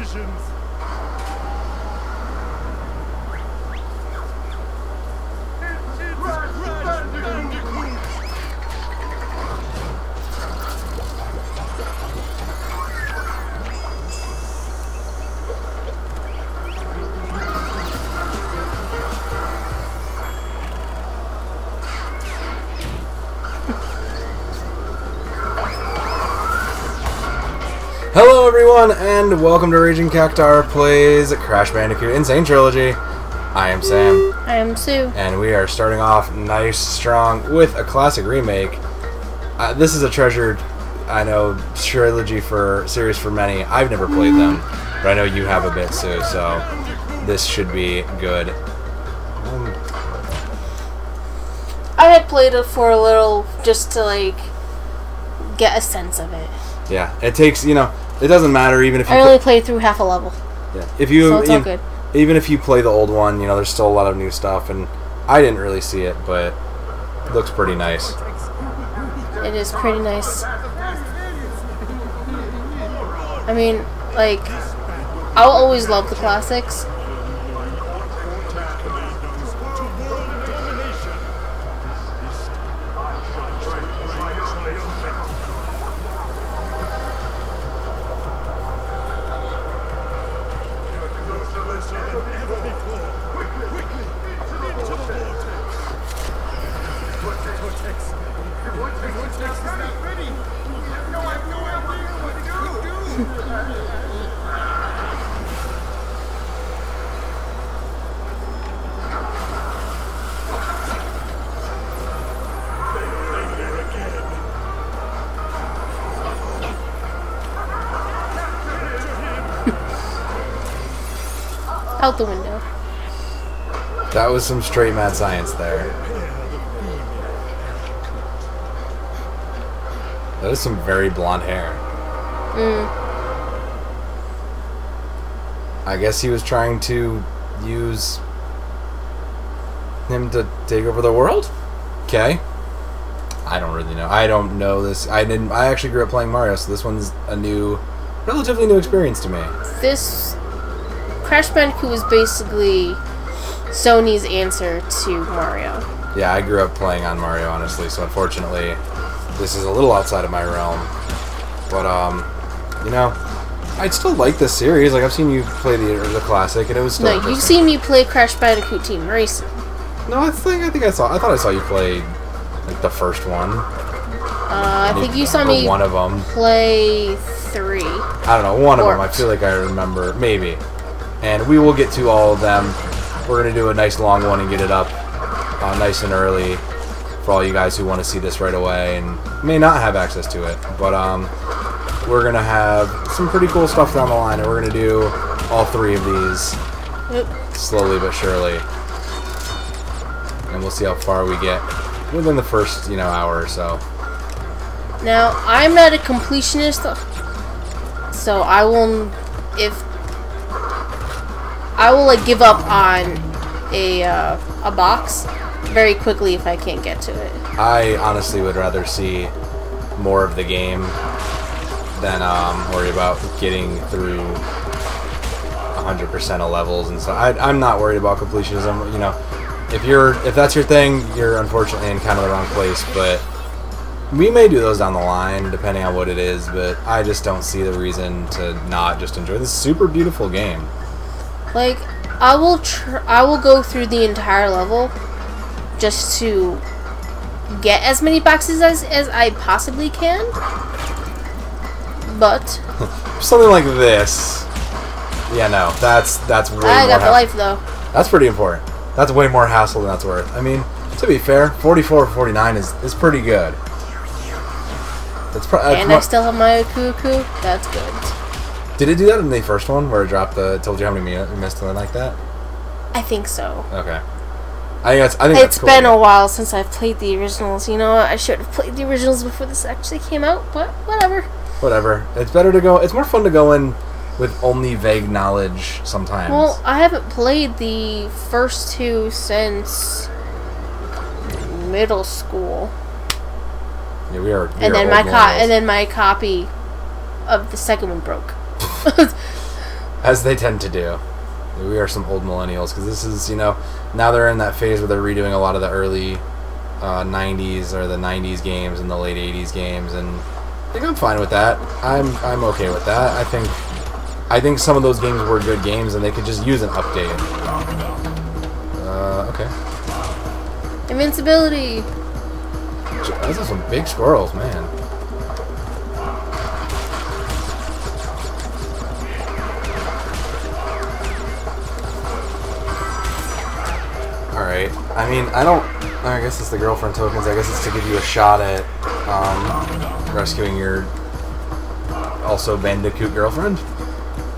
decisions. It's Crash Bandicoot. Hello everyone, and welcome to Raging Cactuar Plays Crash Bandicoot NSane Trilogy. I am Sam. I am Sue. And we are starting off nice, strong, with a classic remake. This is a treasured, I know, series for many. I've never played them, but I know you have a bit, Sue, so this should be good. I had played it for a little just to, like, get a sense of it. Yeah, it takes, it doesn't matter even if you... I only played through half a level. Yeah, if you... So it's all good. Even if you play the old one, there's still a lot of new stuff, and I didn't really see it, but it looks pretty nice. It is pretty nice. I mean, like, I'll always love the classics. Out the window. That was some straight mad science there. That is some very blonde hair. I guess he was trying to use him to take over the world? Okay. I don't really know. I don't know this. I actually grew up playing Mario, so this one's a relatively new experience to me. This Crash Bandicoot was basically Sony's answer to Mario. Yeah, I grew up playing on Mario, honestly, so unfortunately this is a little outside of my realm. But, I'd still like this series. Like, I've seen you play the classic, and it was still No, you've seen me play Crash Bandicoot Team Racing. No, I thought I saw you play, like, the first one. I think you saw me one of them. Play 3. I don't know, one of them. I feel like I remember. Maybe. And we will get to all of them. We're going to do a nice long one and get it up nice and early for all you guys who want to see this right away and may not have access to it. But we're going to have some pretty cool stuff down the line, and we're going to do all 3 of these slowly but surely. And we'll see how far we get within the first, hour or so. Now, I'm not a completionist, so I will like give up on a box very quickly if I can't get to it. I honestly would rather see more of the game than worry about getting through 100% of levels and stuff. I'm not worried about completionism. If that's your thing, you're unfortunately in kind of the wrong place. But we may do those down the line depending on what it is. But I just don't see the reason to not just enjoy this super beautiful game. Like, I will go through the entire level just to get as many boxes as I possibly can. But something like this, yeah, no, that's way more. I got the life though. That's pretty important. That's way more hassle than that's worth. I mean, to be fair, 44 or 49 is pretty good. And I still have my cuckoo. That's good. Did it do that in the first one, where it told you how many you missed, something like that? I think so. Okay. I think that's It's cool. been a while since I've played the originals. You know what? I should have played the originals before this actually came out, but whatever. Whatever. It's better to go. It's more fun to go in with only vague knowledge sometimes. Well, I haven't played the first 2 since middle school. Yeah, we are. And then my copy of the second one broke. As they tend to do. We are some old millennials, because this is, you know, now they're in that phase where they're redoing a lot of the early 90s or the 90s games and the late 80s games, and I think I'm fine with that. I'm okay with that. I think some of those games were good games, and they could just use an update. Okay. Invincibility. Those are some big squirrels, man. Alright. I mean, I guess it's the girlfriend tokens. I guess it's to give you a shot at rescuing your also Bandicoot girlfriend?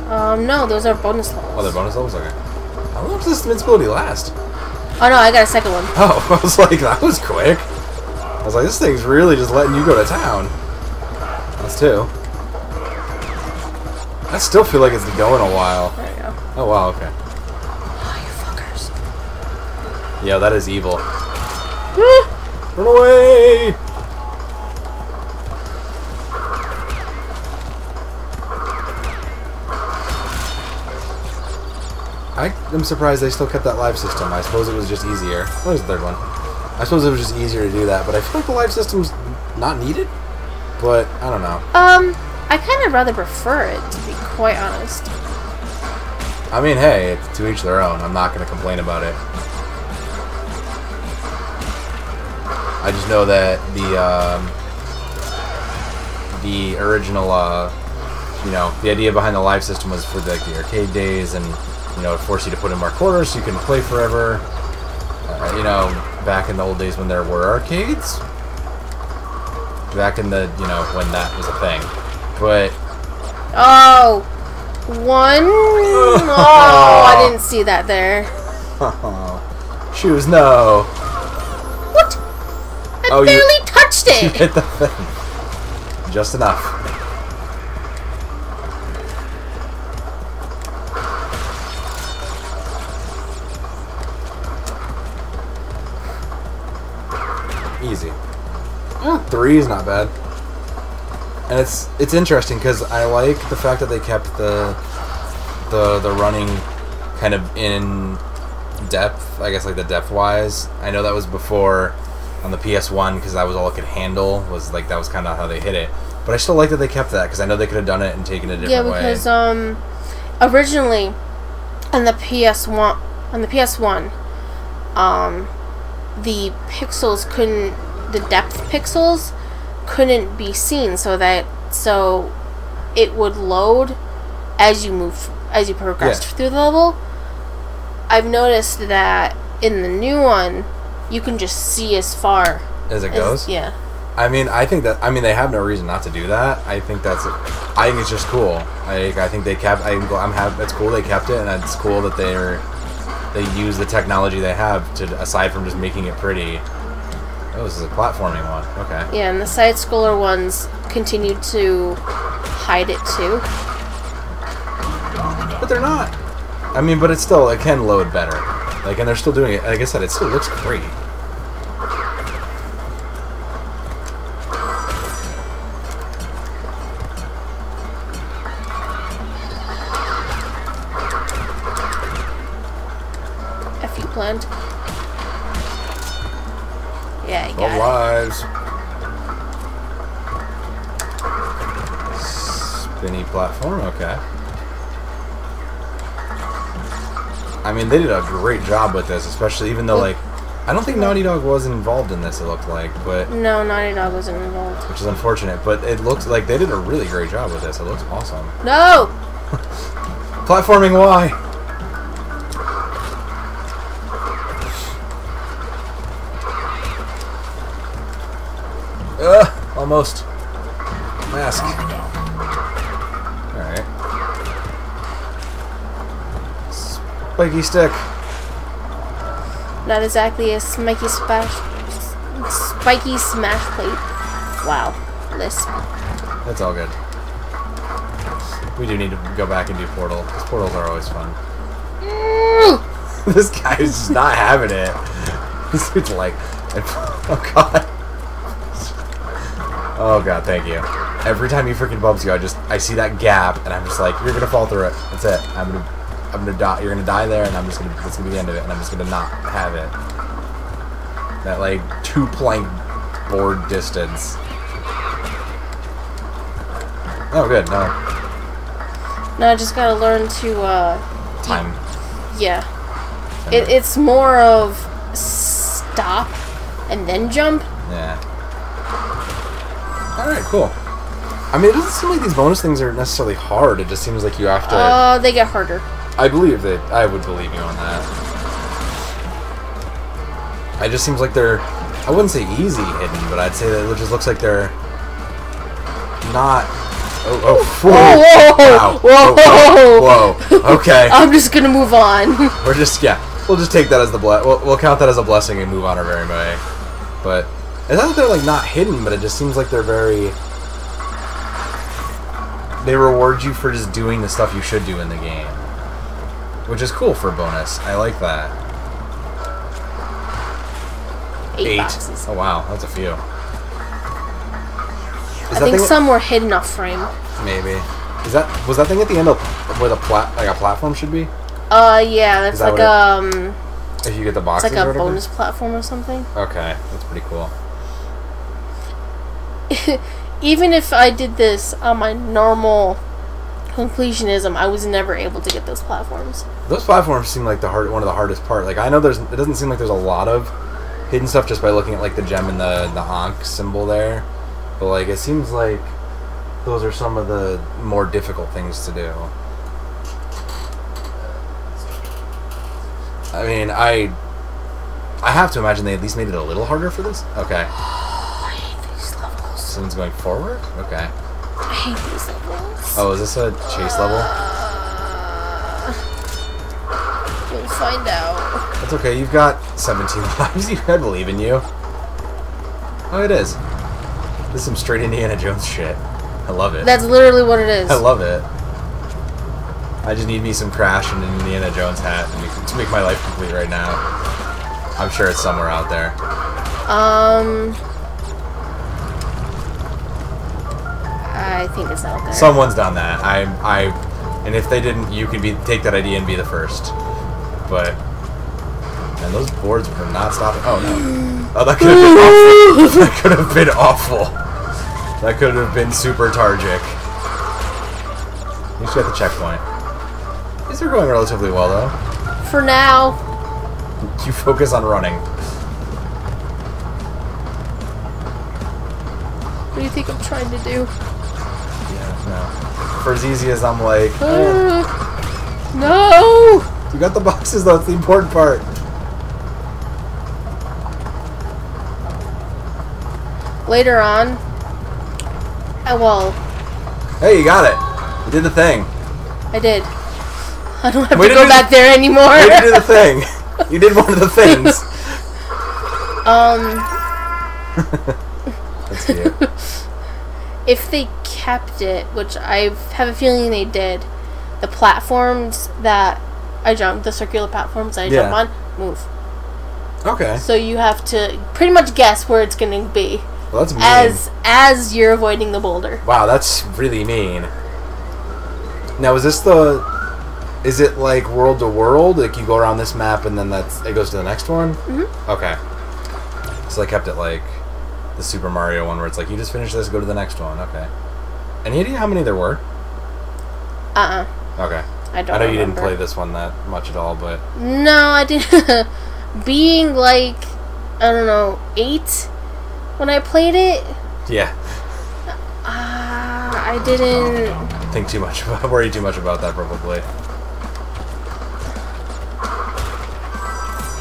No, those are bonus levels. Oh, they're bonus levels? Okay. How long does this invincibility last? Oh no, I got a second one. Oh, I was like, that was quick. I was like, this thing's really just letting you go to town. That's two. I still feel like it's going a while. There you go. Oh, wow, okay. Oh, you fuckers. Yeah, that is evil. Run away! I'm surprised they still kept that live system. I suppose it was just easier. What was the third one? I suppose it was just easier to do that, but I feel like the live system's not needed. But, I don't know. I kind of rather prefer it, to be quite honest. I mean, hey, it's to each their own. I'm not going to complain about it. I just know that the original, you know, the idea behind the live system was for like the arcade days, and you know, it forced you to put in more quarters so you can play forever. You know, back in the old days when there were arcades. Back in the, you know, when that was a thing. But... Oh! One? Oh, I didn't see that there. Shoes, no. What? I barely touched it! You hit the thing. Just enough. Easy. 3 is not bad, and it's interesting because I like the fact that they kept the running kind of in depth. I guess like the depth wise. I know that was before on the PS1 because that was all it could handle. Was like that was kind of how they hit it. But I still like that they kept that because I know they could have done it and taken it a different way. Yeah, because originally on the PS1 the pixels couldn't, the depth pixels couldn't be seen, so it would load as you progressed through the level. I've noticed that in the new one you can just see as far as it goes. Yeah. I mean, I think they have no reason not to do that. I think it's just cool. I think they kept. It's cool they kept it, and it's cool that they use the technology they have to, aside from just making it pretty. Oh, this is a platforming one. Okay. Yeah, and the side-scroller ones continue to hide it too. But they're not. I mean, but it can load better. Like, and they're still doing it. Like I said, it still looks great. Plant. Yeah, I got 12 lives. Spinny platform, okay. I mean, they did a great job with this, especially even though, like, I don't think Naughty Dog was involved in this, it looked like, but... No, Naughty Dog wasn't involved. Which is unfortunate, but it looks like they did a really great job with this. It looks awesome. No! Platforming, why? Almost. Mask. Alright. Spiky stick. Not exactly a spiky smash plate. Wow. Lisp. That's all good. We do need to go back and do Portal, because Portals are always fun. This guy is just not having it. This dude's like... Oh god. Oh god, thank you. Every time he freaking bumps you, I see that gap, and I'm just like, you're gonna fall through it. That's it. I'm gonna die. You're gonna die there, and that's gonna be the end of it, and I'm just gonna not have it. That like 2 plank board distance. Oh, good. No. No, I just gotta learn to Time. Yeah. It's more of stop and then jump. Yeah. Alright, cool. I mean, it doesn't seem like these bonus things are necessarily hard. It just seems like you have to... they get harder. I would believe you on that. It just seems like they're... I wouldn't say easy hidden, but I'd say that it just looks like they're... not... whoa! Wow. Whoa! Okay. I'm just gonna move on. We'll just take that as the we'll count that as a blessing and move on our merry way. But it's not that they're like not hidden, but it just seems like they're very. They reward you for just doing the stuff you should do in the game, which is cool for a bonus. I like that. 8 boxes. Oh wow, that's a few. I think some were hidden off frame. Maybe. Was that thing at the end of where the platform should be? Yeah, that's like if you get the boxes. It's like a bonus platform or something. Okay, that's pretty cool. Even if I did this on my normal completionism, I was never able to get those platforms. Those platforms seem like one of the hardest part. Like I know it doesn't seem like there's a lot of hidden stuff just by looking at like the gem and the Ankh symbol there, but like it seems like those are some of the more difficult things to do. I mean, I have to imagine they at least made it a little harder for this. Okay. I hate these levels. Someone's going forward? Okay. I hate these levels. Oh, is this a chase level? We'll find out. That's okay, you've got 17 lives. I believe in you. Oh, it is. This is some straight Indiana Jones shit. I love it. That's literally what it is. I love it. I just need me some Crash and an Indiana Jones hat to make my life complete right now. I'm sure it's somewhere out there. I think it's out there. Someone's done that. And if they didn't, you can take that idea and be the first. But and those boards were not stopping. Oh no! Oh, that could have been awful. That could have been awful. That could have been super targic. You just got the checkpoint. These are going relatively well, though. For now. You focus on running. What do you think I'm trying to do? Yeah, no. For as easy as I'm like... No! You got the boxes, though. It's the important part. Later on... well... Hey, you got it. You did the thing. I did. I don't have to go back there anymore. Way to do the thing. You did one of the things. That's cute. If they kept it, which I have a feeling they did, the platforms that I jump, the circular platforms I jump on, move. Okay. So you have to pretty much guess where it's going to be. Well, that's mean. As you're avoiding the boulder. Wow, that's really mean. Now, is it like world to world? Like you go around this map and then it goes to the next one? Mm-hmm. Okay. So they kept it like the Super Mario one where it's like you just finish this, go to the next one. Okay. Any idea how many there were? Okay. I know you didn't play this one that much at all, but... No, I didn't. Being like, I don't know, 8 when I played it? Yeah. I didn't... think too much, worry too much about that probably.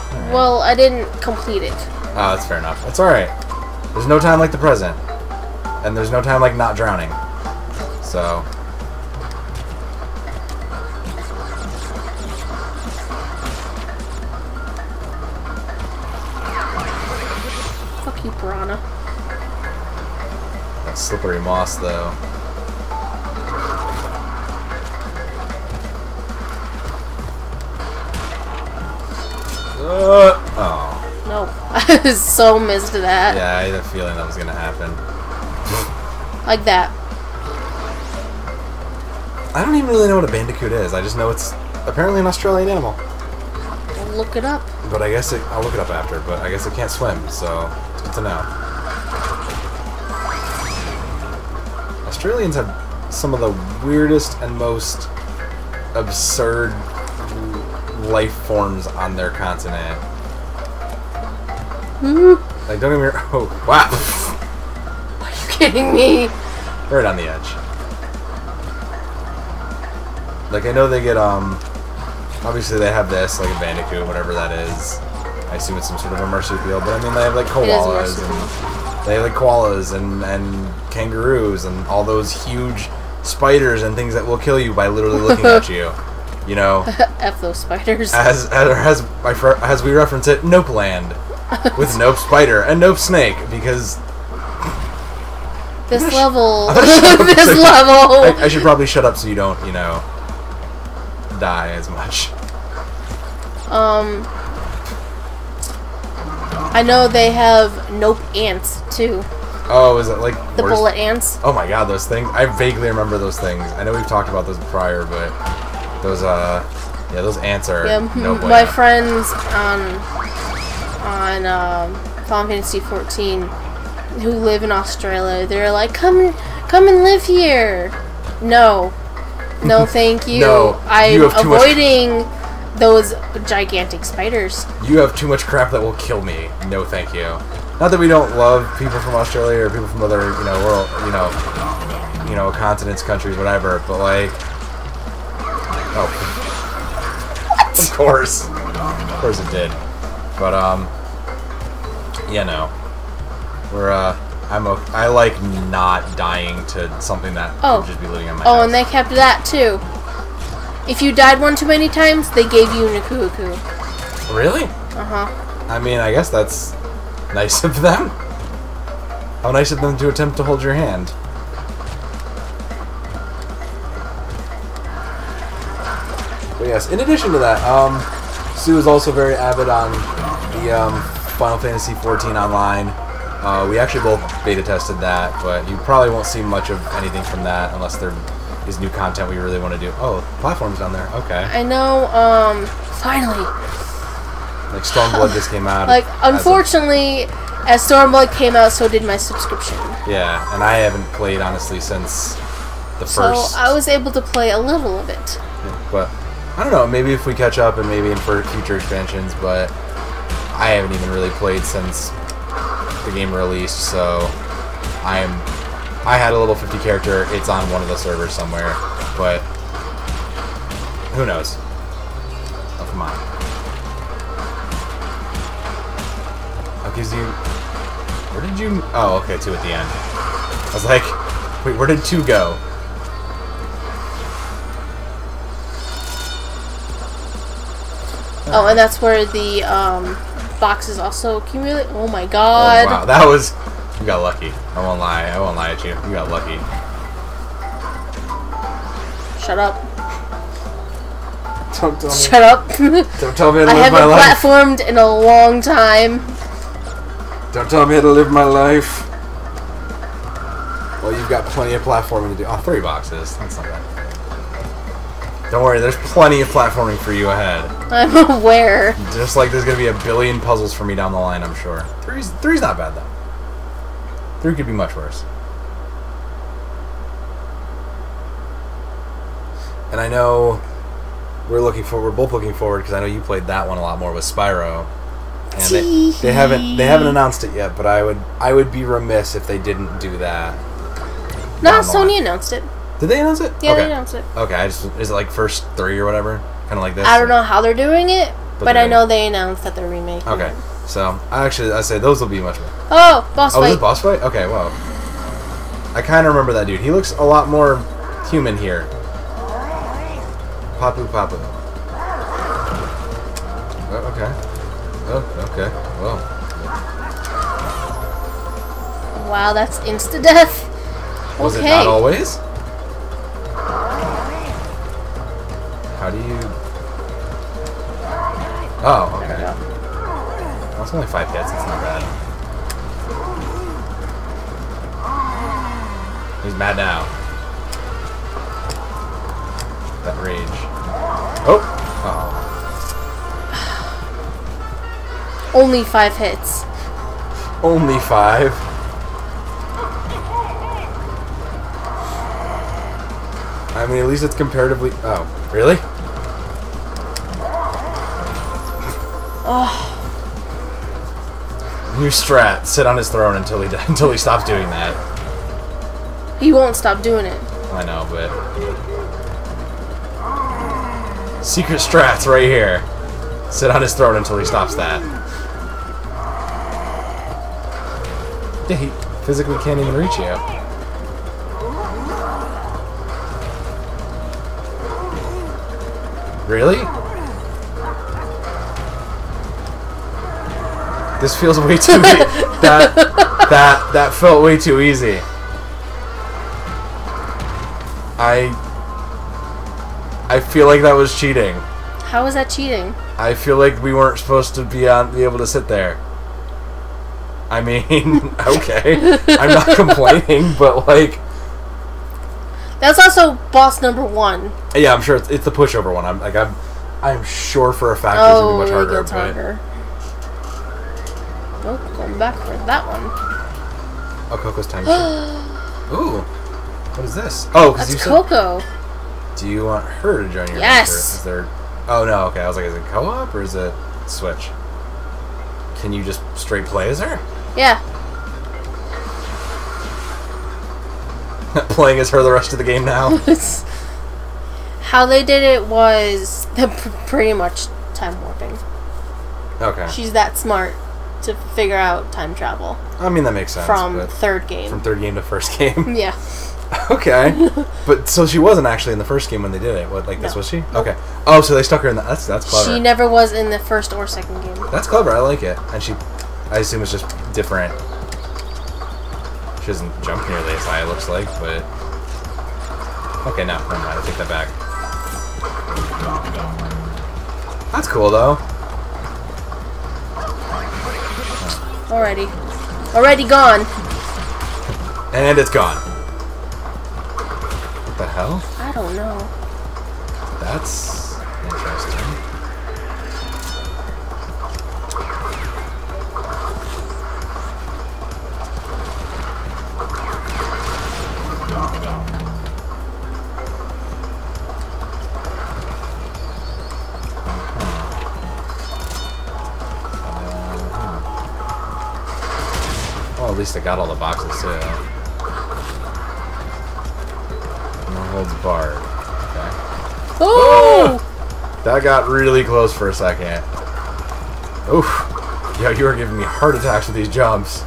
Right. Well, I didn't complete it. Oh, that's fair enough. That's alright. There's no time like the present. And there's no time like not drowning. So... Fuck you, Piranha. That slippery moss, though. Oh. No. I so missed that. Yeah, I had a feeling that was gonna happen. Like that. I don't even really know what a bandicoot is. I just know it's apparently an Australian animal. We'll look it up. But I guess I'll look it up after, but I guess it can't swim, so it's good to know. Australians have some of the weirdest and most absurd life forms on their continent. Like, don't even... Oh, wow! Are you kidding me? Right on the edge. Like, I know they get, obviously they have this, like a bandicoot, whatever that is. I assume it's some sort of a marsupial, but I mean, they have, like, koalas, and they have, like, koalas, and kangaroos, and all those huge spiders and things that will kill you by literally looking at you. You know? F those spiders. As we reference it, Nope Land. With Nope Spider and Nope Snake, because... This level... This level! I should probably shut up so you don't, you know... die as much. I know they have Nope Ants too. Oh, is it like the bullet ants? Oh my god, those things! I vaguely remember those things. I know we've talked about those prior, but those yeah, those ants are no bueno. My friends on Final Fantasy 14 who live in Australia, they're like, come and live here. No, thank you. No, I'm avoiding those gigantic spiders. You have too much crap that will kill me. No, thank you. Not that we don't love people from Australia or people from other, you know, world, you know, continents, countries, whatever. But like, oh, what? Of course it did. But yeah, no, we're I like not dying to something that could just be living on my house. And they kept that too. If you died one too many times, they gave you Nakuaku. Really? I mean, I guess that's nice of them. How nice of them to attempt to hold your hand. But yes, in addition to that, Sue is also very avid on the Final Fantasy 14 Online. We actually both beta tested that, but you probably won't see much of anything from that unless there is new content we really want to do. Oh, platforms down there. Okay. I know. Finally. Like Stormblood just came out. Like, unfortunately, as Stormblood came out, so did my subscription. Yeah, and I haven't played honestly since the first. So I was able to play a little of it. Yeah, but I don't know. Maybe if we catch up and maybe in for future expansions, but I haven't even really played since the game released, so I had a little 50 character. It's on one of the servers somewhere, but who knows? Oh, come on. Gives you... Where did you... Oh, okay, 2 at the end. I was like, wait, where did 2 go? Oh, and that's where the boxes also accumulate. Oh my god. Oh, wow, that was... You got lucky. I won't lie. I won't lie at you. You got lucky. Shut up. Don't tell me. Shut up. Don't tell me how to live my life. I haven't platformed in a long time. Don't tell me how to live my life. Well, you've got plenty of platforming to do. Oh, 3 boxes. That's not bad. Don't worry, there's plenty of platforming for you ahead. I'm aware. Just like there's going to be a billion puzzles for me down the line, I'm sure. Three's not bad, though. 3 could be much worse. And I know we're both looking forward, because I know you played that one a lot more with Spyro. And they haven't announced it yet, but I would be remiss if they didn't do that. No, Sony announced it. Did they announce it? Yeah, they announced it. Okay, is it like first 3 or whatever? Kind of like this? I don't know how they're doing it, but I know they announced that they're remaking it. Okay, so I say those will be much better. Oh, boss fight. Oh, is it boss fight? Okay, well. I kind of remember that dude. He looks a lot more human here. Papu Papu. Oh, okay. Oh, okay. Well. Wow, that's insta-death. Was it not always? How do you... Oh, okay. Well, it's only 5 hits. It's not bad. He's mad now. that rage. Oh! Only 5 hits. Only 5? I mean, at least it's comparatively... Oh, really? Oh. New strat. Sit on his throne until he stops doing that. He won't stop doing it. I know, but... Secret strats right here. Sit on his throne until he stops that. Yeah, he physically can't even reach you. Really? This feels way too that felt way too easy. I feel like that was cheating. How was that cheating? I feel like we weren't supposed to be able to sit there. I mean, okay. I'm not complaining, but like... That's also boss number 1. Yeah, I'm sure it's the pushover one. I'm sure for a fact it's gonna be much harder. It gets harder. Oh, going back for that one. Oh, Coco's time machine. Ooh, what is this? Oh, because you That's said... Coco. Do you want her to join your Yes. adventure? Is there... Oh no, okay. I was like, is it co-op or is it Switch? Can you just straight play as her? Yeah. Playing as her the rest of the game now? How they did it was pretty much time warping. Okay. She's that smart to figure out time travel. I mean, that makes sense. From but third game. From third game to first game? Yeah. Okay. But, so she wasn't actually in the first game when they did it? What, like this, No. was she? Okay. Oh, so they stuck her in the... That's clever. She never was in the first or second game. That's clever, I like it. And I assume it's just different. She doesn't jump nearly as high, it looks like, but... Okay, no, never mind, I take that back. That's cool, though. Already gone. And it's gone. What the hell? I don't know. That's interesting. Well, at least I got all the boxes too. No holds barred. Okay. Oh! That got really close for a second. Oof. Yo, you are giving me heart attacks with these jumps.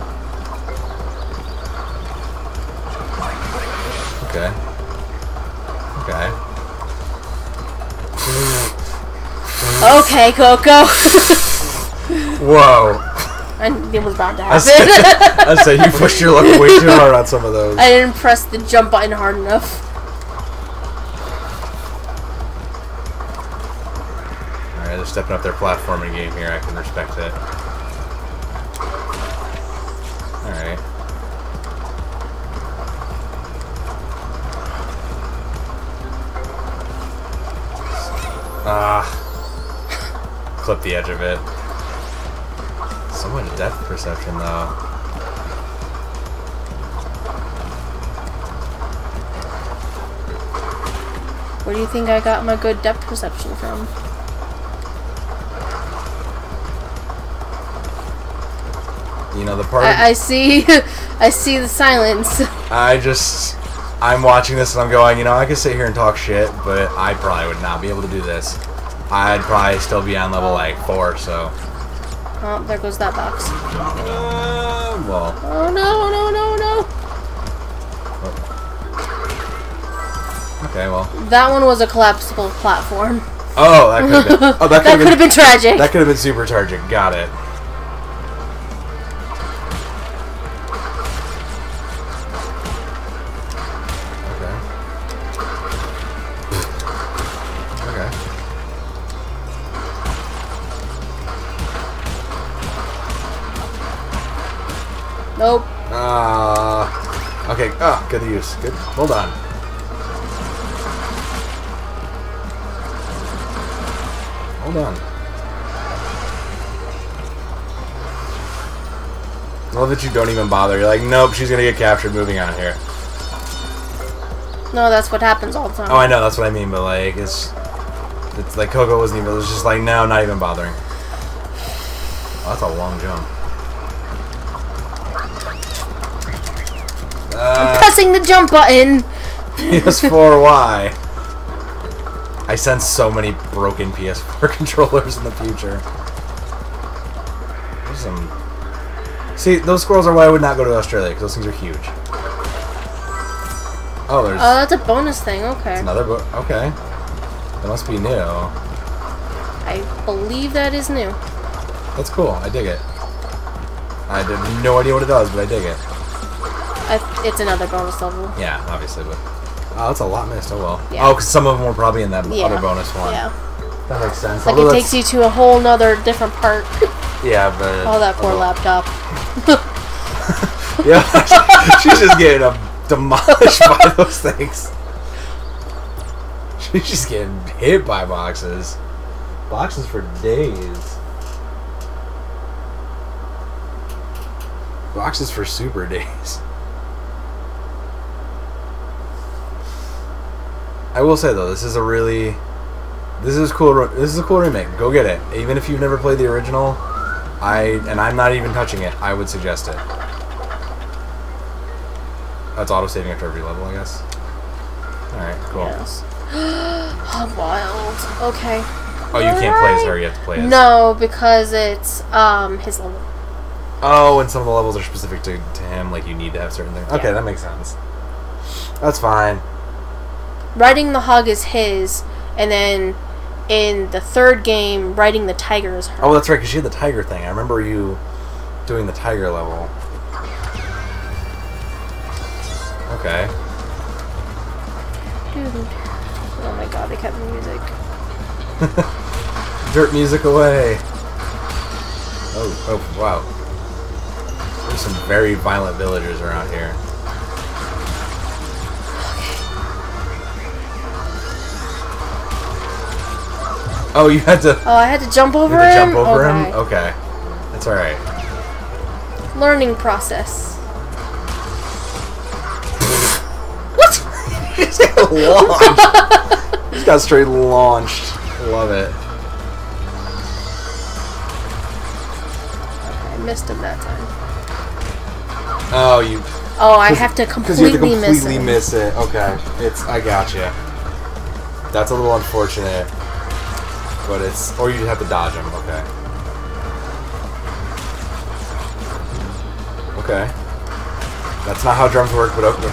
Okay. Okay. Okay, Coco. Whoa. And it was about to I happen. said you pushed your luck way too hard on some of those. I didn't press the jump button hard enough. Alright, they're stepping up their platforming game here. I can respect it. Alright. Clip the edge of it. So much depth perception, though. Where do you think I got my good depth perception from? You know, the part... I see... I see the silence. I'm watching this and I'm going, you know, I could sit here and talk shit, but I probably would not be able to do this. I'd probably still be on level, like, 4, so... Oh, there goes that box. Well... Oh, no, no, no, no. Okay, well... That one was a collapsible platform. Oh, that could have been... Oh, that could have been tragic. That could have been super tragic. Got it. Nope. Okay. Oh, good use. Good. Hold on. Hold on. I love that you don't even bother. You're like, nope, she's gonna get captured. Moving on here. No, that's what happens all the time. Oh, I know, that's what I mean, but like, it's like Coco wasn't even. It was just like, no, not even bothering. Oh, that's a long jump. I'm pressing the jump button. PS4, I sense so many broken PS4 controllers in the future. There's some. See, those squirrels are why I would not go to Australia, because those things are huge. Oh, there's... Oh, that's a bonus thing, okay. It's another okay. That must be new. I believe that is new. That's cool, I dig it. I have no idea what it does, but I dig it. It's another bonus level. Yeah, obviously, but... Oh, that's a lot missed, oh well. Yeah. Oh, because some of them were probably in that other bonus one. Yeah. That makes sense. Like, it takes you to a whole nother different part. Yeah, but... Oh, that poor laptop. Yeah, she's just getting demolished by those things. She's just getting hit by boxes. Boxes for days. Boxes for super days. I will say though, this is cool. This is a cool remake. Go get it. Even if you've never played the original, I'm not even touching it. I would suggest it. That's auto-saving after every level, I guess. Alright, cool. Yes. Oh, wild. Okay. Oh, you can't play as her, you have to play as... No, because it's his level. Oh, and some of the levels are specific to him, like you need to have certain things. Okay, that makes sense. That's fine. Riding the hog is his, and then in the third game, riding the tiger is her. Oh, that's right, because she had the tiger thing. I remember you doing the tiger level. Okay. Dude. Oh my god, they kept the music. Dirt music away. Oh, wow. There's some very violent villagers around here. Oh, you had to... Oh, I had to jump over him? Jump over him? Okay. That's alright. Learning process. He just got launched. He just got straight launched. Love it. I missed him that time. Oh, you... Oh, I have to completely miss it. Okay. I gotcha. That's a little unfortunate. But it's... Or you have to dodge him. Okay. Okay. That's not how drums work, but okay.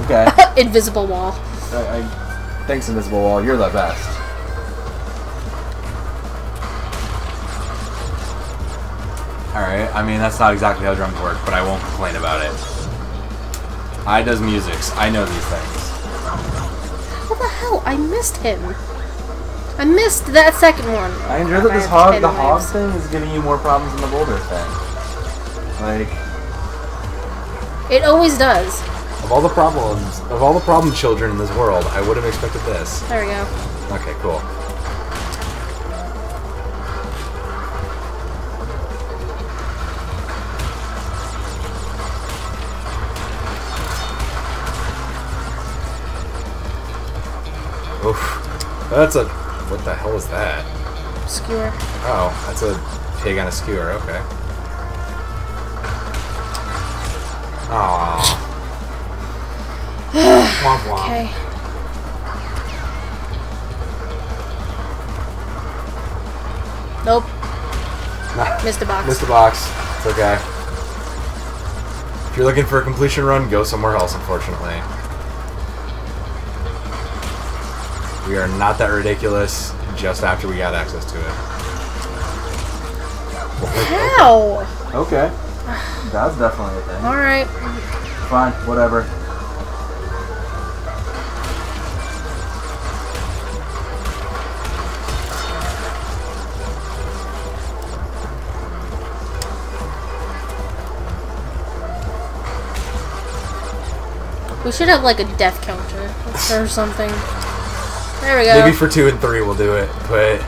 Okay. Invisible wall. Thanks, Invisible Wall. You're the best. Alright, I mean, that's not exactly how drums work, but I won't complain about it. I does musics. I know these things. What the hell? I missed him. I missed that second one. I enjoy that the hog thing is giving you more problems than the boulder thing. Like... It always does. Of all the problem children in this world, I would have expected this. There we go. Okay, cool. Oof. That's a... What the hell is that? Skewer. Oh, that's a pig on a skewer, okay. Aww. Womp womp. Okay. Nope. Missed the box. Missed the box. It's okay. If you're looking for a completion run, go somewhere else, unfortunately. We are not that ridiculous just after we got access to it. How? Okay. That's definitely a thing. Alright. Fine, whatever. We should have like a death counter or something. There we go. Maybe for 2 and 3 we'll do it, but...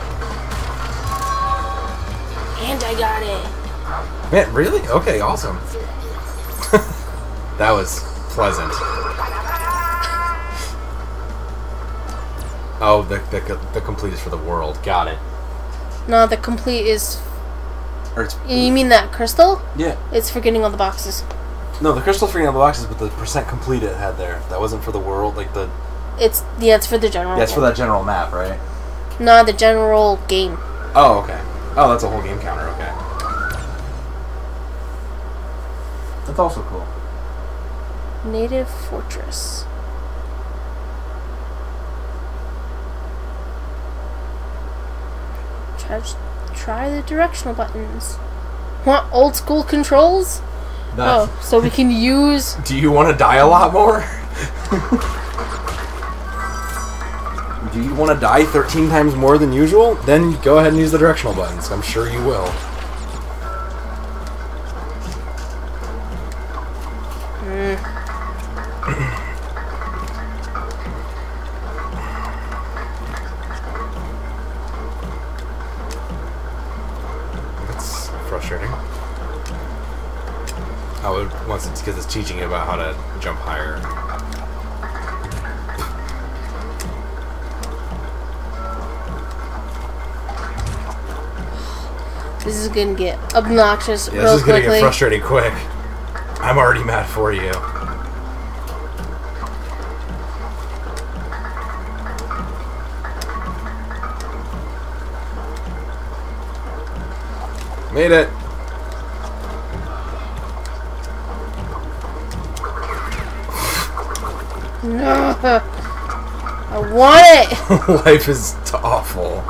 And I got it. Man, really? Okay, awesome. That was pleasant. Oh, the complete is for the world. Got it. No, the complete is... Or it's, You mean that crystal? yeah. It's for getting all the boxes. No, the crystal's for getting all the boxes, but the percent complete it had there. That wasn't for the world, like the... It's for the general. Yeah, it's for that general map, right? No, the general game. Oh, okay. Oh, that's a whole game counter, okay. That's also cool. Native Fortress. Try the directional buttons. Want old school controls? That's, Oh, so we can use... do you want to die a lot more? Do you want to die 13 times more than usual? Then go ahead and use the directional buttons. I'm sure you will. That's frustrating. Oh, once it's because it's teaching you about how to jump higher. This is gonna get obnoxious Yeah, real this is gonna quickly. get frustrating quick. I'm already mad for you. Made it. No, I want it. Life is awful.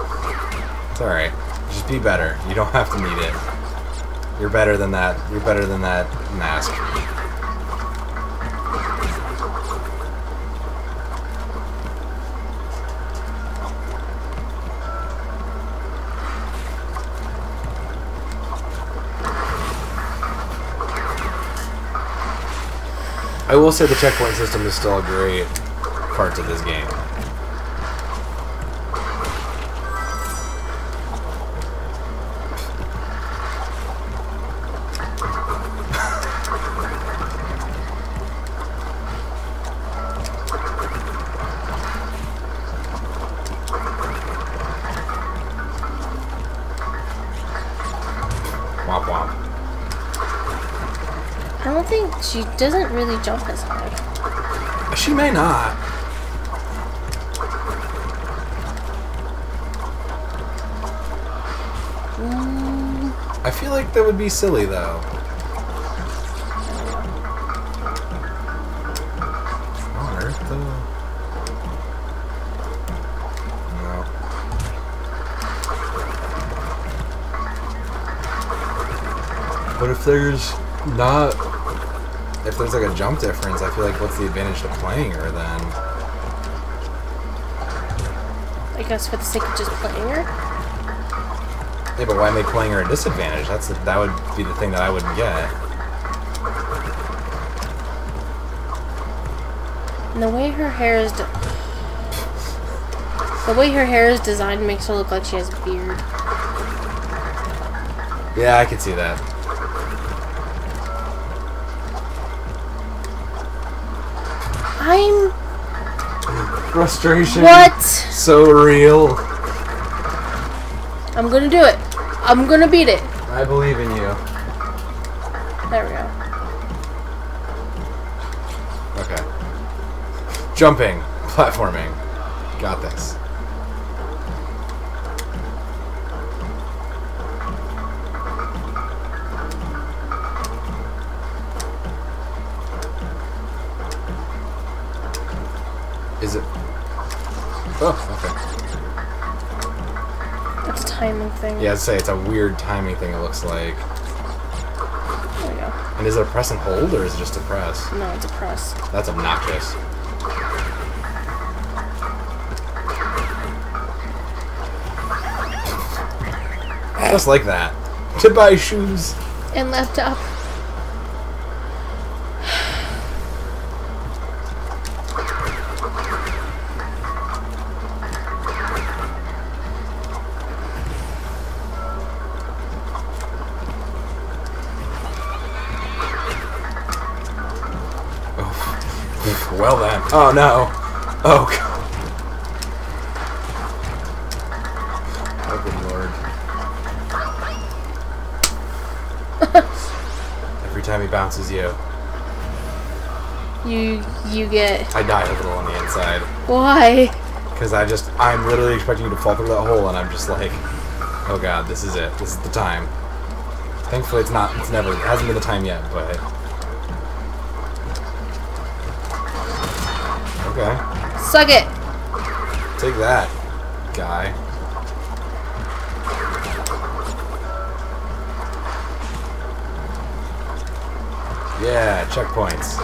It's alright. Just be better. You don't have to need it. You're better than that. You're better than that mask. I will say the checkpoint system is still a great part to this game. Womp womp. I don't think she doesn't really jump as high. She may not. I feel like that would be silly though. On Earth though? No. But if there's not... If there's like a jump difference, I feel like what's the advantage to playing her then? I guess for the sake of just playing her. Yeah, but why make playing her a disadvantage? That would be the thing that I wouldn't get. And the way her hair is designed makes her look like she has a beard. Yeah, I could see that. I'm... Frustration. What? So real. I'm gonna do it. I'm gonna beat it. I believe in you. There we go. Okay. Jumping. Platforming. Got this. Is it? Oh, okay. That's a timing thing. Yeah, I'd say it's a weird timing thing, it looks like. There we go. And is it a press and hold, or is it just a press? No, it's a press. That's obnoxious. Just like that. Goodbye, shoes. And laptop. Well then. Oh no. Oh god. Oh good lord. Every time he bounces you. You get... I die a little on the inside. Why? Because I'm literally expecting you to fall through that hole, and I'm just like, oh god, this is it. This is the time. Thankfully, it hasn't been the time yet, but... Okay. Suck it! Take that, guy. Yeah, checkpoints.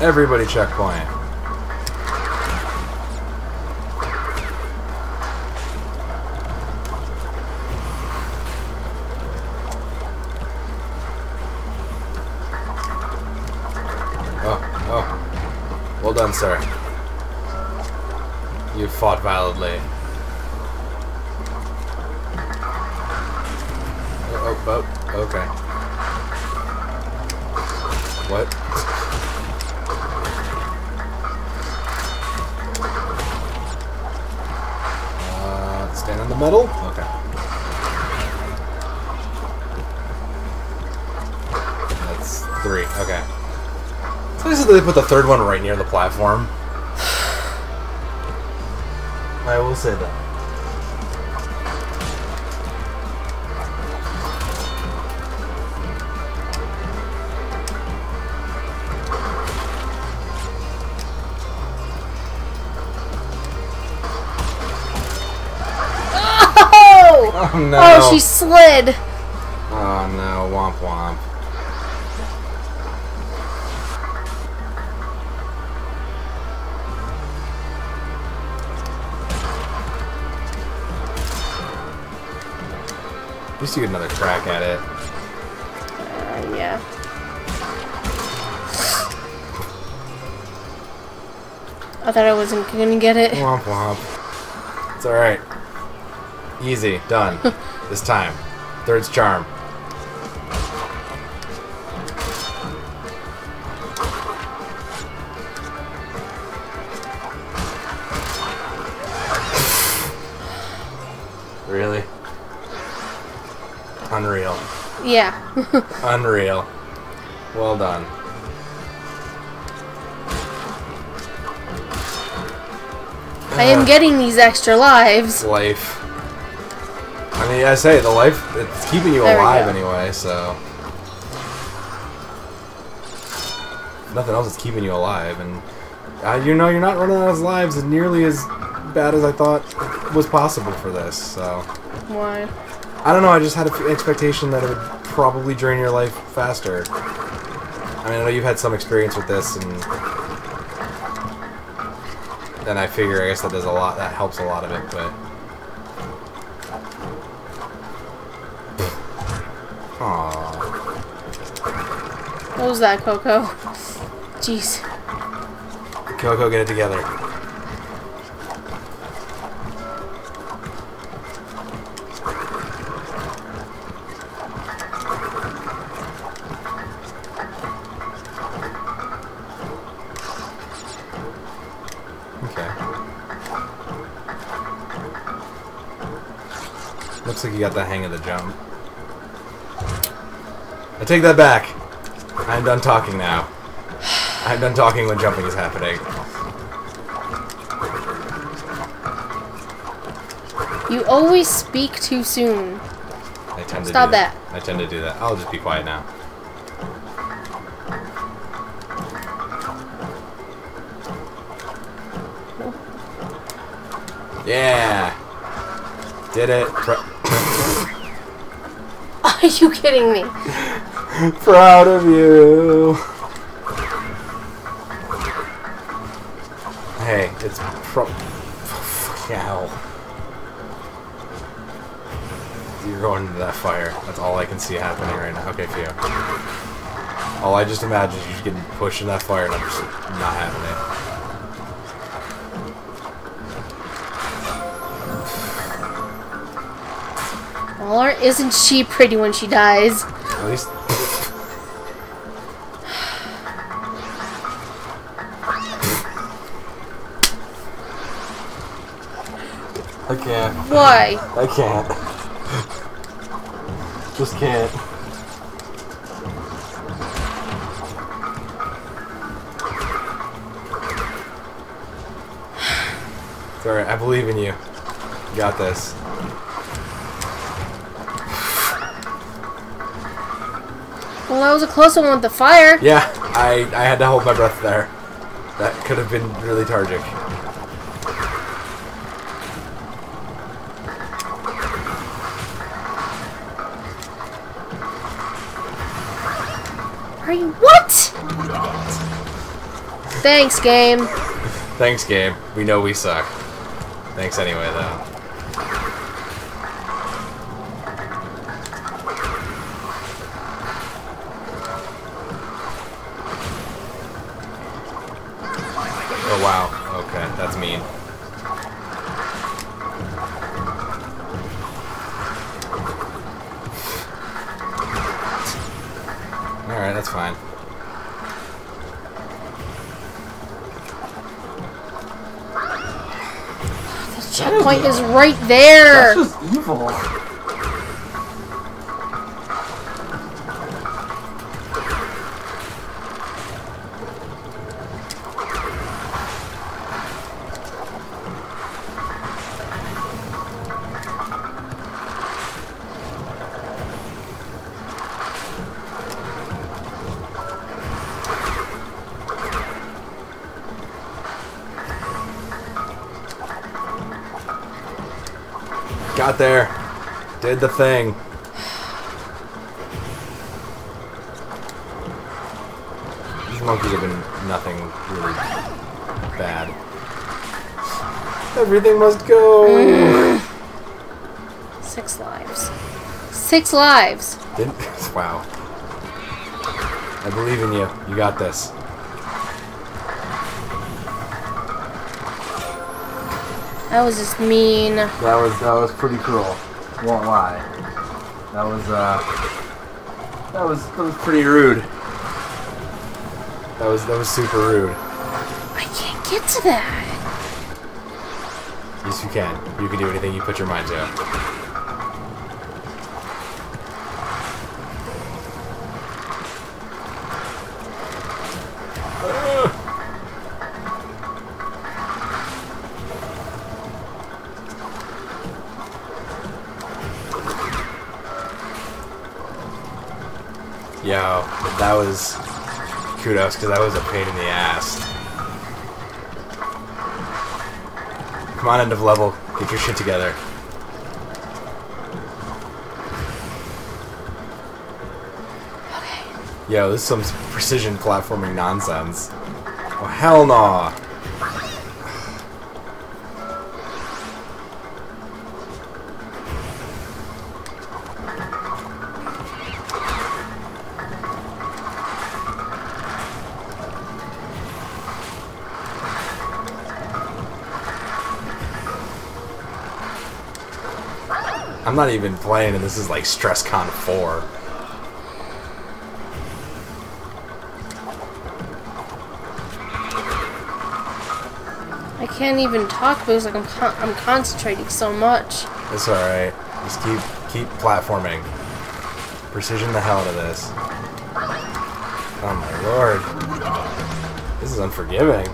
Everybody checkpoint. Oh. Well done, sir. You fought valiantly. Oh, okay. What? Stand in the middle? Okay. That's 3. Okay. So basically they put the third one right near the platform. I will say that. Oh no! Oh, she slid! Oh no, womp womp. At least you get another crack at it. Yeah. I thought I wasn't gonna get it. Womp womp. It's alright. Easy. Done. This time. Third's charm. Really? Unreal. Yeah. Unreal. Well done. I am getting these extra lives. Life. I mean, I say the life, it's keeping you alive anyway, so. Nothing else is keeping you alive, and you know you're not running out of lives as nearly as bad as I thought was possible for this, so. Why? I don't know, I just had an expectation that it would probably drain your life faster. I mean, I know you've had some experience with this, and I figure, I guess that does a lot, that helps a lot of it, but. Aww. What was that, Coco? Jeez. Coco, get it together. Okay. Looks like you got the hang of the jump. I take that back. I'm done talking now. I'm done talking when jumping is happening. You always speak too soon. I tend to Stop do that. I tend to do that. I'll just be quiet now. Yeah. Did it. Are you kidding me? Proud of you. Hey, it's Ow. You're going into that fire. That's all I can see happening right now. Okay, phew. All I just imagine is you just getting pushed in that fire and I'm just not having it. Well, isn't she pretty when she dies? At least. I can't. Why? I can't. Just can't. It's alright, I believe in you. You got this. Well, that was a close one with the fire. Yeah, I had to hold my breath there. That could have been really tragic. Are you what? Thanks, game. Thanks, game. We know we suck. Thanks anyway, though. Oh, wow. Okay, that's mean. Alright, that's fine. The checkpoint is right there. That's just evil. Got there. Did the thing. These monkeys have been nothing really bad. Everything must go. 6 lives. 6 lives. Didn't, wow. I believe in you. You got this. That was just mean. That was pretty cruel. Won't lie. That was pretty rude. That was super rude. I can't get to that. Yes, you can. You can do anything you put your mind to. Yo, that was kudos, because that was a pain in the ass. Come on, end of level. Get your shit together. Okay. Yo, this is some precision platforming nonsense. Oh, hell no. I'm not even playing, and this is like StressCon 4. I can't even talk because like I'm concentrating so much. It's alright. Just keep platforming. Precision the hell out of this. Oh my lord. This is unforgiving.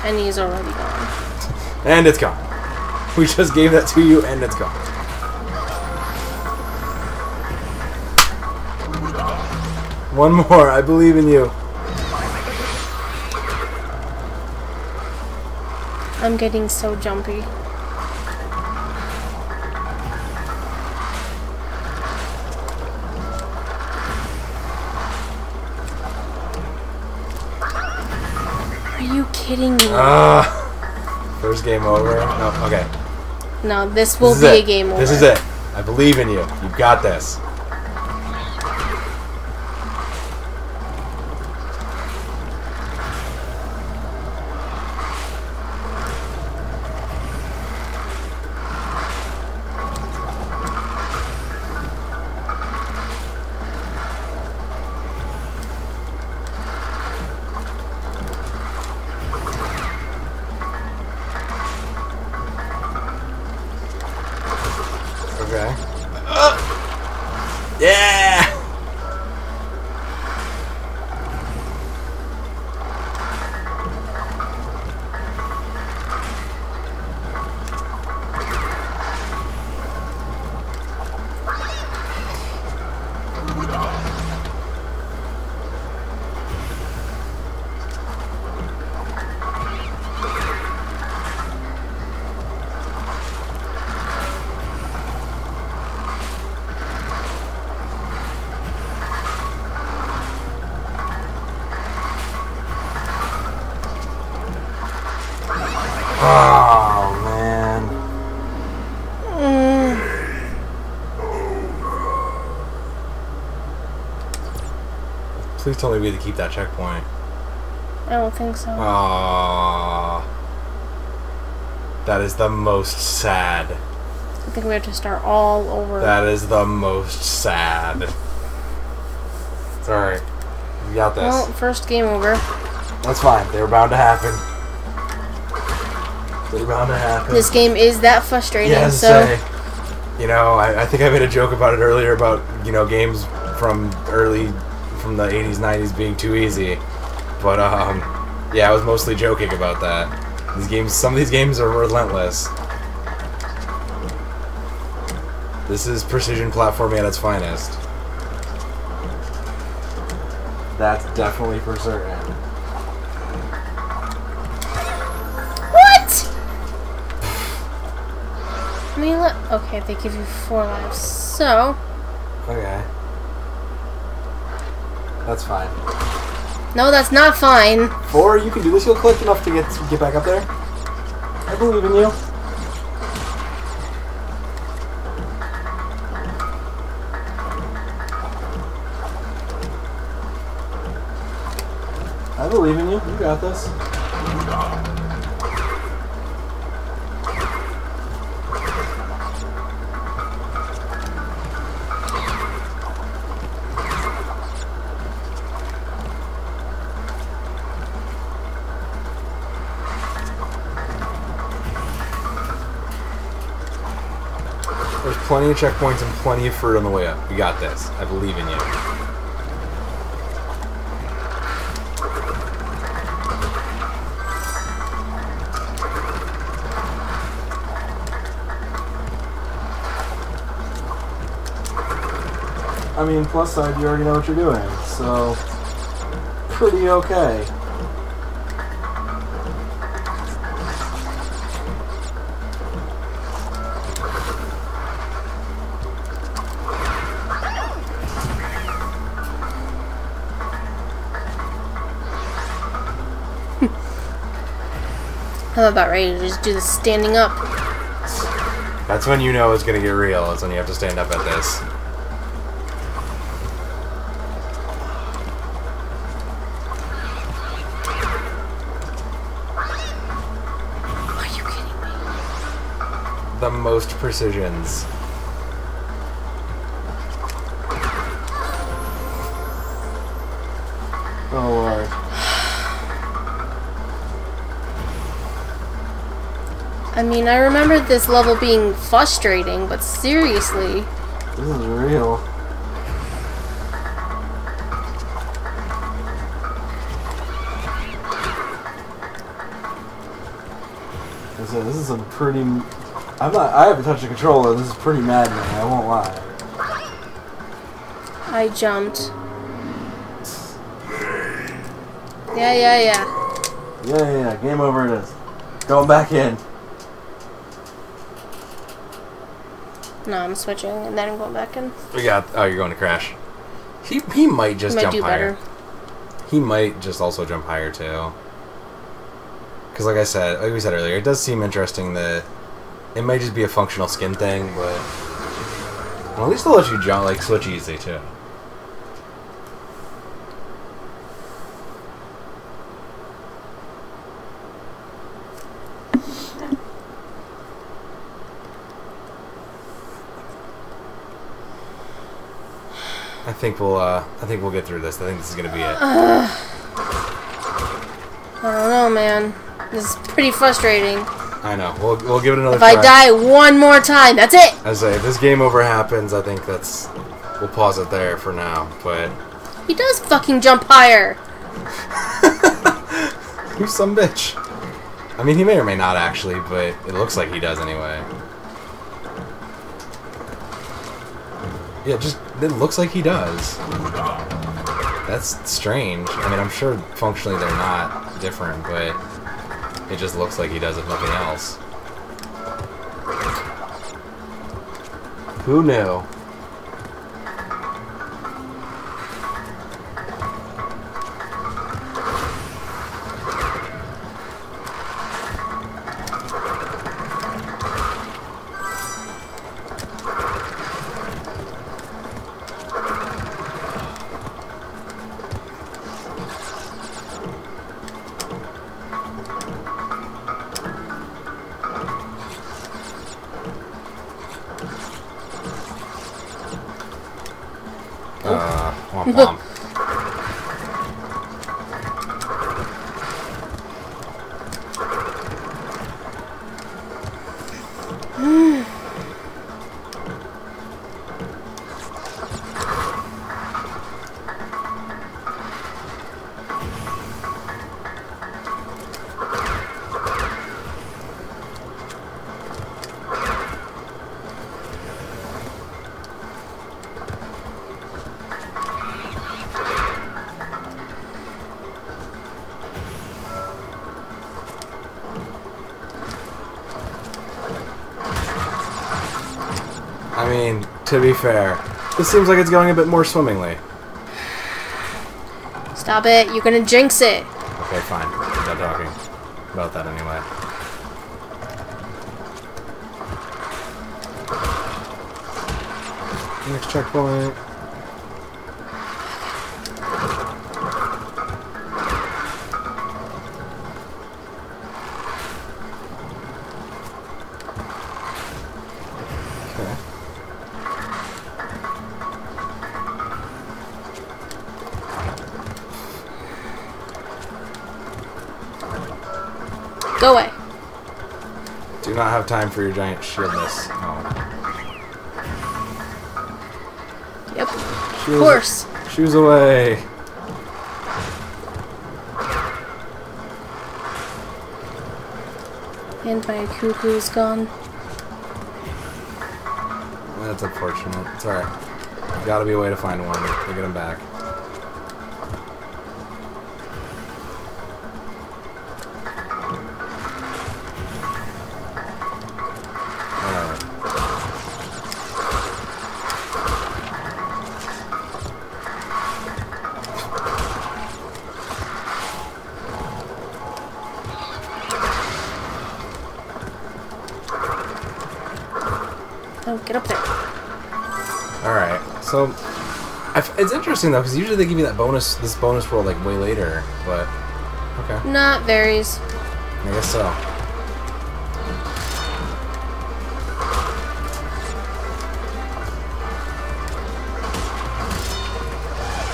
And he's already gone. And it's gone. We just gave that to you, and it's gone. One more. I believe in you. I'm getting so jumpy. Are you kidding me? First game over. No, okay. No, this will be a game over. This is it. I believe in you. You've got this. Oh, man. Please tell me we have to keep that checkpoint. I don't think so. Aww. That is the most sad. I think we have to start all over. That is the most sad. It's alright. You got this. Well, first game over. That's fine. They were bound to happen. They were bound to happen. This game is that frustrating, Yeah, so... You know, I think I made a joke about it earlier about, you know, games from the 80s, 90s being too easy. But, yeah, I was mostly joking about that. These games, some of these games are relentless. This is precision platforming at its finest. That's definitely for certain. What? I mean, okay, they give you 4 lives, so... Okay. That's fine. No, that's not fine. 4, you can do this. You'll collect enough to get back up there. I believe in you. I believe in you. You got this. There's plenty of checkpoints and plenty of fruit on the way up. You got this. I believe in you. I mean, plus side, you already know what you're doing, so pretty okay. I'm about ready to just do the standing up. That's when you know it's gonna get real. It's when you have to stand up at this. Are you kidding me? The most precisions. Oh Lord. I mean, I remember this level being frustrating, but seriously. This is real. This is some pretty... I haven't touched a controller. This is pretty maddening, I won't lie. I jumped. Yeah. Yeah. Game over it is. Going back in. No, I'm switching, and then I'm going back in. We got... Oh, you're going to Crash. He might just jump higher. He might just also jump higher, too. Because like we said earlier, it does seem interesting that it might just be a functional skin thing, but... Well, at least they'll let you jump, like, switch easy, too. I think we'll get through this. I think this is gonna be it. I don't know, man. This is pretty frustrating. I know. We'll give it another If try. I die one more time, that's it! I say, if this game over happens, I think we'll pause it there for now, but... He does fucking jump higher! You some bitch. I mean, he may or may not actually, but it looks like he does anyway. Yeah, it looks like he does. That's strange. I mean, I'm sure functionally they're not different, but it just looks like he does if nothing else. Who knew? Womp womp. I mean, to be fair, this seems like it's going a bit more swimmingly. Stop it. You're gonna jinx it. Okay, fine. I'm not talking about that anyway. Next checkpoint. Okay. Go away. Do not have time for your giant shieldness. Oh. Yep. Shoes, Of course. Shoes away. And my cuckoo's gone. That's unfortunate. It's alright. Gotta be a way to find one to get him back. Alright. Oh, get up there. Alright. So, it's interesting though, because usually they give you that bonus, this bonus roll like way later, but okay. Not varies. I guess so.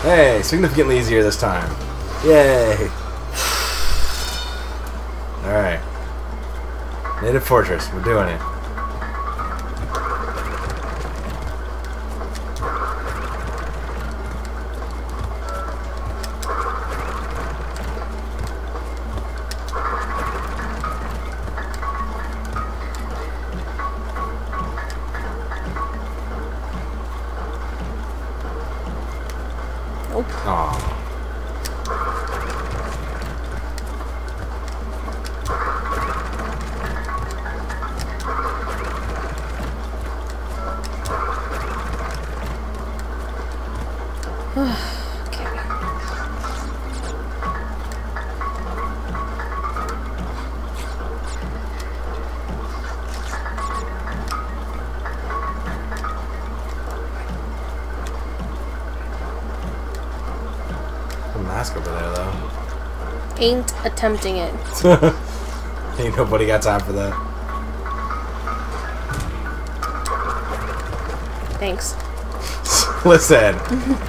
Hey, significantly easier this time. Yay! Alright. Native Fortress, we're doing it. Nope. Aww. Okay. A mask over there, though. Ain't attempting it. Ain't nobody got time for that. Thanks. Listen,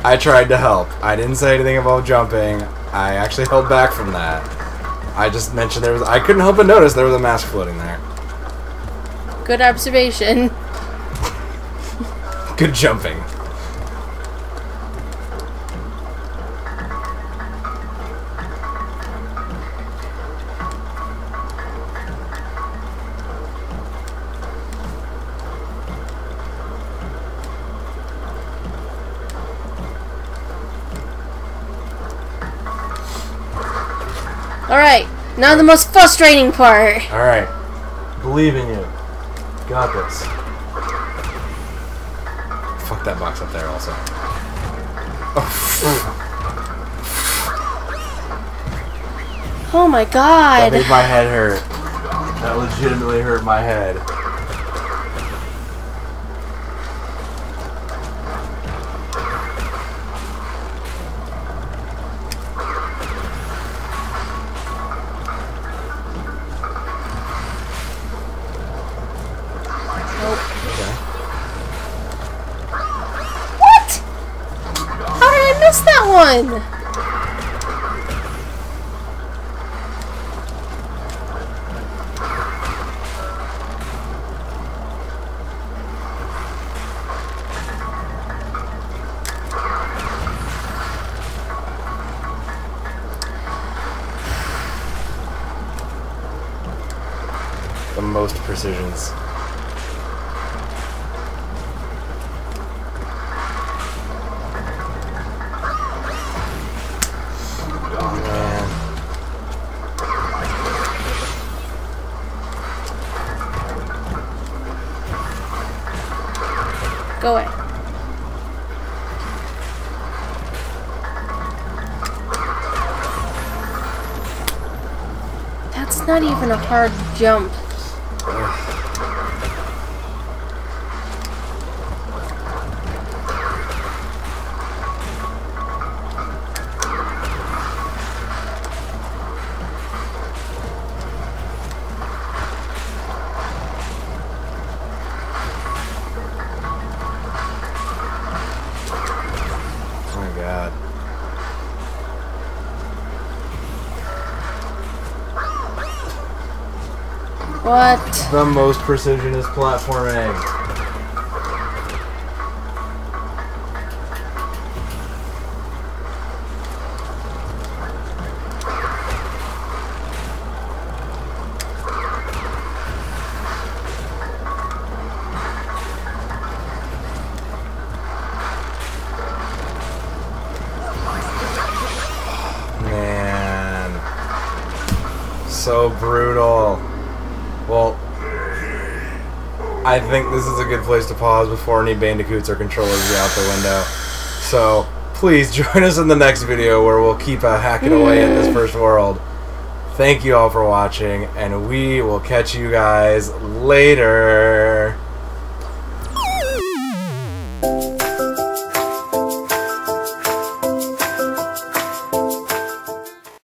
I tried to help. I didn't say anything about jumping. I actually held back from that. I just mentioned there was... I couldn't help but notice there was a mask floating there. Good observation. Good jumping. Alright, now the most frustrating part. Alright. Believe in you. Got this. Fuck that box up there also. Oh my That god. made my head hurt. That legitimately hurt my head. What? How did I miss on! The most precisions. Oh man. Go away. That's not even a hard jump. Oh my god. What? The most precision is platforming. Man. So brutal. Well, I think this is a good place to pause before any bandicoots or controllers go out the window. So, please join us in the next video where we'll keep hacking away at this first world. Thank you all for watching, and we will catch you guys later.